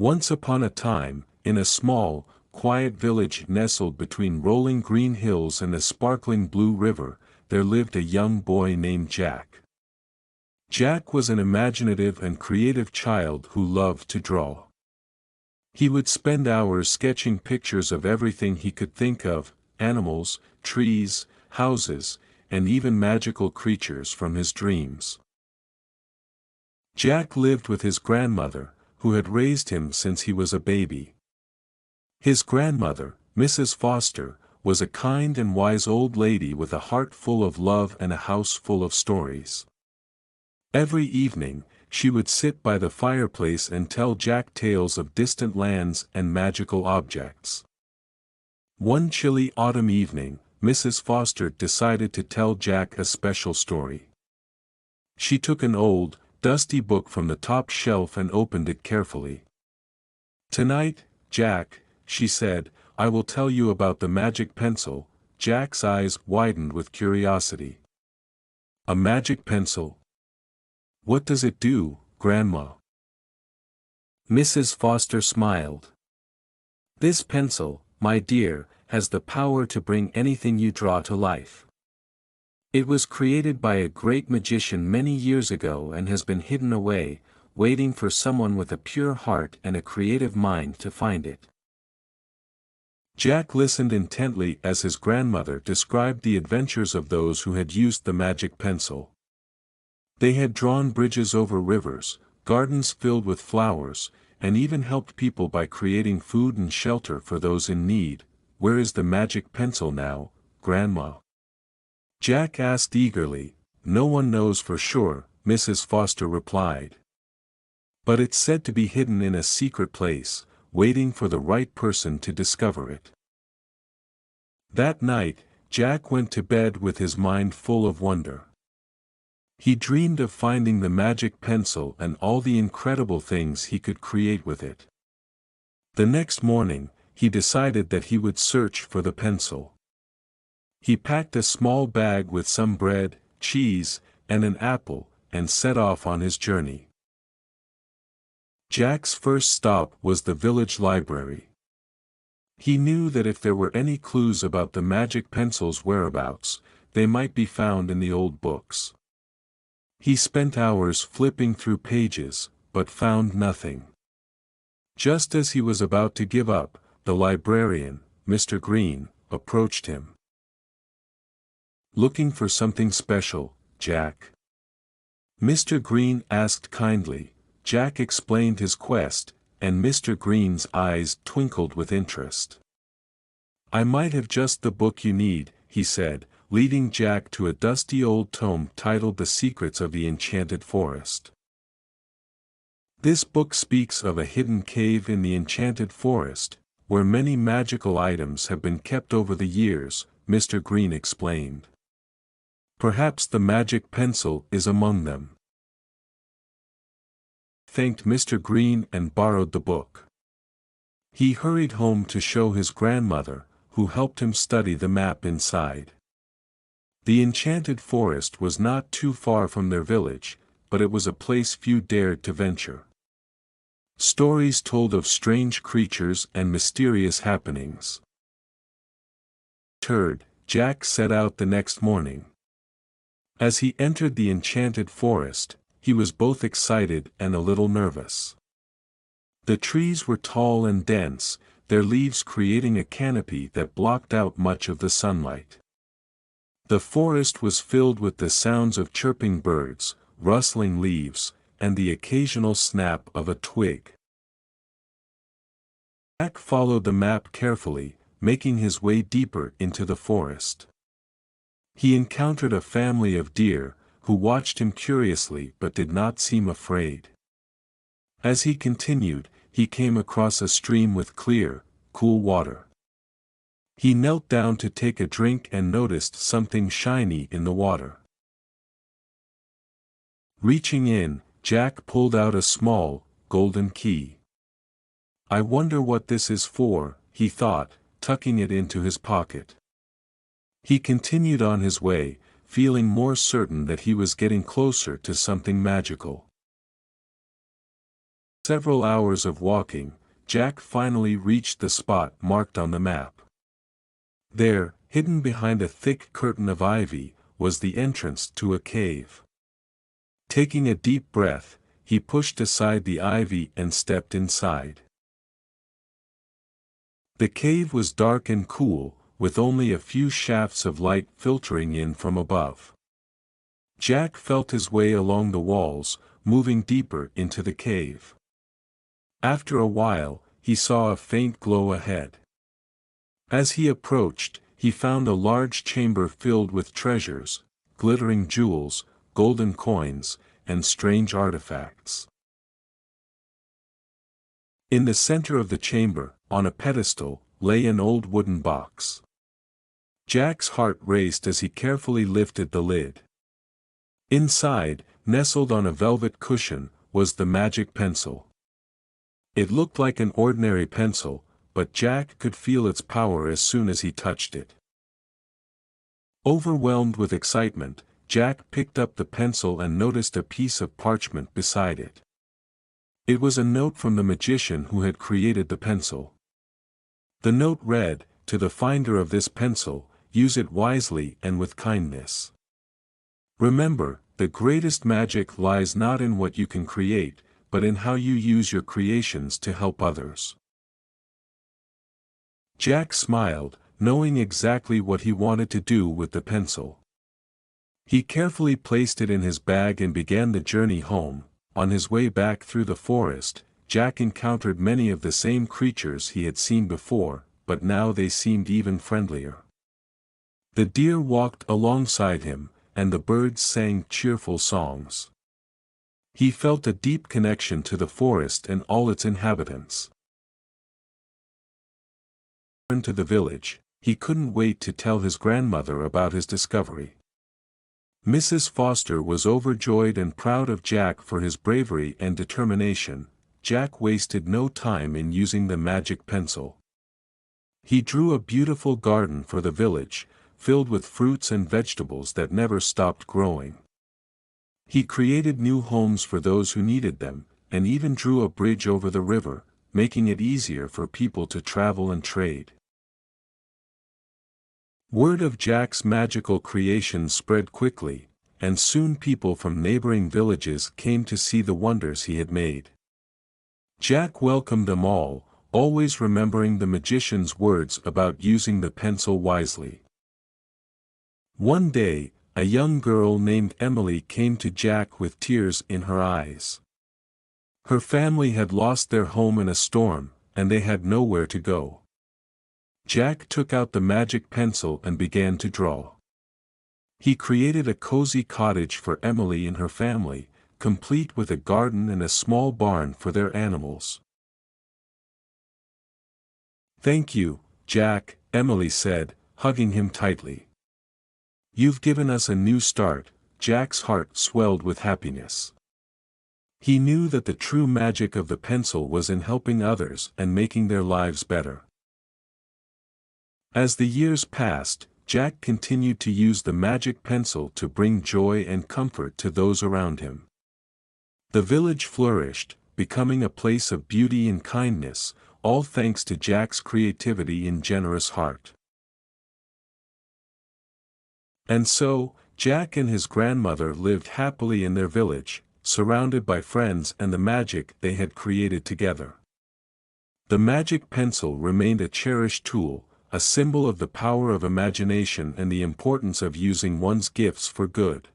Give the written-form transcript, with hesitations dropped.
Once upon a time, in a small, quiet village nestled between rolling green hills and a sparkling blue river, there lived a young boy named Jack. Jack was an imaginative and creative child who loved to draw. He would spend hours sketching pictures of everything he could think of, animals, trees, houses, and even magical creatures from his dreams. Jack lived with his grandmother, who had raised him since he was a baby. His grandmother, Mrs. Foster, was a kind and wise old lady with a heart full of love and a house full of stories. Every evening, she would sit by the fireplace and tell Jack tales of distant lands and magical objects. One chilly autumn evening, Mrs. Foster decided to tell Jack a special story. She took an old, dusty book from the top shelf and opened it carefully. "Tonight, Jack," she said, "I will tell you about the magic pencil." Jack's eyes widened with curiosity. "A magic pencil? What does it do, Grandma?" Mrs. Foster smiled. "This pencil, my dear, has the power to bring anything you draw to life. It was created by a great magician many years ago and has been hidden away, waiting for someone with a pure heart and a creative mind to find it." Jack listened intently as his grandmother described the adventures of those who had used the magic pencil. They had drawn bridges over rivers, gardens filled with flowers, and even helped people by creating food and shelter for those in need. "Where is the magic pencil now, Grandma?" Jack asked eagerly. "No one knows for sure," Mrs. Foster replied. "But it's said to be hidden in a secret place, waiting for the right person to discover it." That night, Jack went to bed with his mind full of wonder. He dreamed of finding the magic pencil and all the incredible things he could create with it. The next morning, he decided that he would search for the pencil. He packed a small bag with some bread, cheese, and an apple, and set off on his journey. Jack's first stop was the village library. He knew that if there were any clues about the magic pencil's whereabouts, they might be found in the old books. He spent hours flipping through pages, but found nothing. Just as he was about to give up, the librarian, Mr. Green, approached him. "Looking for something special, Jack?" Mr. Green asked kindly. Jack explained his quest, and Mr. Green's eyes twinkled with interest. "I might have just the book you need," he said, leading Jack to a dusty old tome titled The Secrets of the Enchanted Forest. This book speaks of a hidden cave in the enchanted forest, where many magical items have been kept over the years, Mr. Green explained. "Perhaps the magic pencil is among them." Thanked Mr. Green and borrowed the book. He hurried home to show his grandmother, who helped him study the map inside. The enchanted forest was not too far from their village, but it was a place few dared to venture. Stories told of strange creatures and mysterious happenings. Jack set out the next morning. As he entered the enchanted forest, he was both excited and a little nervous. The trees were tall and dense, their leaves creating a canopy that blocked out much of the sunlight. The forest was filled with the sounds of chirping birds, rustling leaves, and the occasional snap of a twig. Jack followed the map carefully, making his way deeper into the forest. He encountered a family of deer, who watched him curiously but did not seem afraid. As he continued, he came across a stream with clear, cool water. He knelt down to take a drink and noticed something shiny in the water. Reaching in, Jack pulled out a small, golden key. "I wonder what this is for," he thought, tucking it into his pocket. He continued on his way, feeling more certain that he was getting closer to something magical. several hours of walking, Jack finally reached the spot marked on the map. There, hidden behind a thick curtain of ivy, was the entrance to a cave. Taking a deep breath, he pushed aside the ivy and stepped inside. The cave was dark and cool, with only a few shafts of light filtering in from above. Jack felt his way along the walls, moving deeper into the cave. After a while, he saw a faint glow ahead. As he approached, he found a large chamber filled with treasures, glittering jewels, golden coins, and strange artifacts. In the center of the chamber, on a pedestal, lay an old wooden box. Jack's heart raced as he carefully lifted the lid. Inside, nestled on a velvet cushion, was the magic pencil. It looked like an ordinary pencil, but Jack could feel its power as soon as he touched it. Overwhelmed with excitement, Jack picked up the pencil and noticed a piece of parchment beside it. It was a note from the magician who had created the pencil. The note read, "To the finder of this pencil, use it wisely and with kindness. Remember, the greatest magic lies not in what you can create, but in how you use your creations to help others." Jack smiled, knowing exactly what he wanted to do with the pencil. He carefully placed it in his bag and began the journey home. On his way back through the forest, Jack encountered many of the same creatures he had seen before, but now they seemed even friendlier. The deer walked alongside him, and the birds sang cheerful songs. He felt a deep connection to the forest and all its inhabitants. To the village, he couldn't wait to tell his grandmother about his discovery. Mrs. Foster was overjoyed and proud of Jack for his bravery and determination. Jack wasted no time in using the magic pencil. He drew a beautiful garden for the village, filled with fruits and vegetables that never stopped growing. He created new homes for those who needed them, and even drew a bridge over the river, making it easier for people to travel and trade. Word of Jack's magical creations spread quickly, and soon people from neighboring villages came to see the wonders he had made. Jack welcomed them all, always remembering the magician's words about using the pencil wisely. One day, a young girl named Emily came to Jack with tears in her eyes. Her family had lost their home in a storm, and they had nowhere to go. Jack took out the magic pencil and began to draw. He created a cozy cottage for Emily and her family, complete with a garden and a small barn for their animals. "Thank you, Jack," Emily said, hugging him tightly. "You've given us a new start." Jack's heart swelled with happiness. He knew that the true magic of the pencil was in helping others and making their lives better. As the years passed, Jack continued to use the magic pencil to bring joy and comfort to those around him. The village flourished, becoming a place of beauty and kindness, all thanks to Jack's creativity and generous heart. And so, Jack and his grandmother lived happily in their village, surrounded by friends and the magic they had created together. The magic pencil remained a cherished tool, a symbol of the power of imagination and the importance of using one's gifts for good.